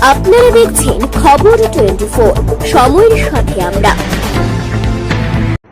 আপনারা দেখছেন খবর 24, সময়ের সাথে আমরা।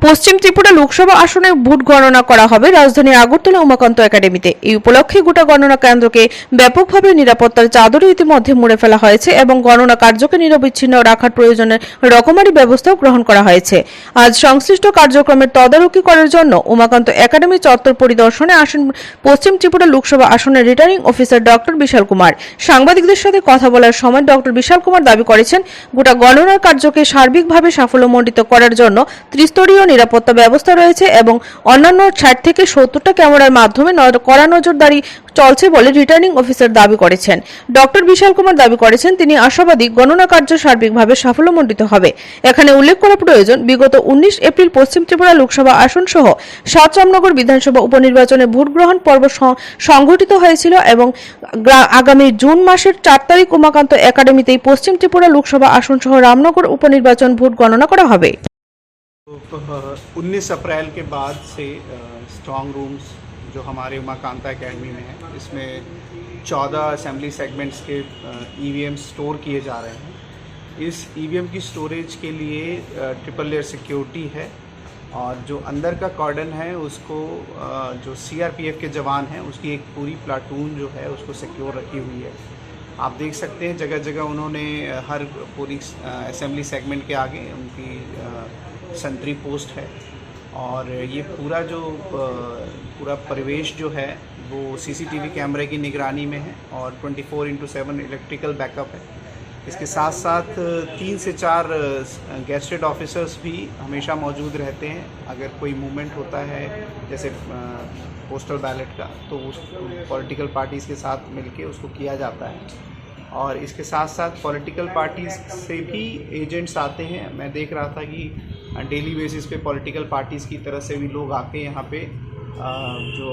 পশ্চিম ত্রিপুরা লোকসভা আসনে ভোট গণনা করা হবে রাজধানীর আগরতলা উমাকান্ত একাডেমিতে। এই উপলক্ষে গোটা গণনা কেন্দ্রকে ব্যাপকভাবে নিরাপত্তার চাদরে ইতিমধ্যে মুড়ে ফেলা হয়েছে এবং গণনা কার্যকে নিরবিচ্ছিন্ন রাখার প্রয়োজনে রকমারি ব্যবস্থাও গ্রহণ করা হয়েছে। আজ সংশ্লিষ্ট কার্যক্রমের তদারকি করার জন্য উমাকান্ত একাডেমি চত্বর পরিদর্শনে আসেন পশ্চিম ত্রিপুরা লোকসভা আসনের রিটার্নিং অফিসার ডক্টর বিশাল কুমার। সাংবাদিকদের সাথে কথা বলার সময় ডক্টর বিশাল কুমার দাবি করেছেন, গোটা গণনার কার্যকে সার্বিকভাবে সাফল্যমণ্ডিত করার জন্য ত্রিস্তরীয় নিরাপত্তা ব্যবস্থা রয়েছে এবং অন্যান্য 60 থেকে 70টা ক্যামেরার মাধ্যমে কড়া নজরদারি চলছে বলে রিটার্নিং অফিসার দাবি করেছেন। ডক্টর বিশাল কুমার দাবি করেছেন, তিনি আশাবাদী গণনা কার্য সার্বিকভাবে সাফল্যমণ্ডিত হবে। এখানে উল্লেখ করা প্রয়োজন, বিগত 19 এপ্রিল পশ্চিম ত্রিপুরা লোকসভা আসন সহ 7 রামনগর বিধানসভা উপনির্বাচনে ভোট গ্রহণ পর্ব সংঘটিত হয়েছিল এবং আগামী জুন মাসের 4 তারিখ উমাকান্ত একাডেমিতেই পশ্চিম ত্রিপুরা লোকসভা আসন সহ রামনগর উপনির্বাচন ভোট গণনা করা হবে। 19 अप्रैल के बाद से स्ट्रॉन्ग रूम्स जो हमारे उमाकांता एकेडमी में है, इसमें 14 असेंबली सेगमेंट्स के ईवीएम स्टोर किए जा रहे हैं। इस ईवीएम की स्टोरेज के लिए ट्रिपल लेयर सिक्योरिटी है और जो अंदर का कॉर्डन है उसको जो सीआरपीएफ के जवान हैं उसकी एक पूरी प्लाटून जो है उसको सिक्योर रखी हुई है। आप देख सकते हैं जगह जगह उन्होंने हर पूरी असेंबली सेगमेंट के आगे उनकी सेंट्री पोस्ट है और ये पूरा परिवेश जो है वो सीसीटीवी कैमरे की निगरानी में है और 24/7 इलेक्ट्रिकल बैकअप है। इसके साथ साथ 3 से 4 गेस्टेड ऑफिसर्स भी हमेशा मौजूद रहते हैं। अगर कोई मूवमेंट होता है जैसे पोस्टल बैलेट का तो उस पॉलिटिकल पार्टीज़ के साथ मिलके उसको किया जाता है और इसके साथ साथ पॉलिटिकल पार्टीज़ से भी एजेंट्स आते हैं। मैं देख रहा था कि डेली बेसिस पे पॉलिटिकल पार्टीज़ की तरफ से भी लोग आके यहाँ पे जो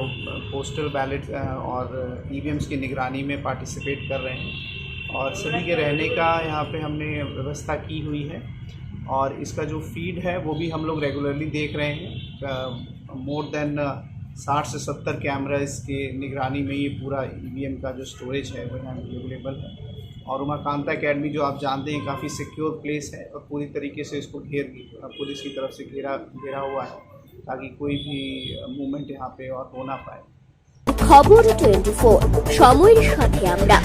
पोस्टल बैलेट और ईवीएम्स की निगरानी में पार्टिसिपेट कर रहे हैं और सभी के रहने का यहाँ पे हमने व्यवस्था की हुई है और इसका जो फीड है वो भी हम लोग रेगुलरली देख रहे हैं। मोर देन 60 से 70 कैमराज के निगरानी में ये पूरा ईवीएम का जो स्टोरेज है वो यहाँ अवेलेबल है और उमाकांता एकेडमी जो आप जानते हैं काफ़ी सिक्योर प्लेस है और पूरी तरीके से इसको पुलिस की तरफ से घेरा हुआ है ताकि कोई भी मूवमेंट यहाँ पे और हो ना पाए। খবর 24, সময়ের সাথে আমরা।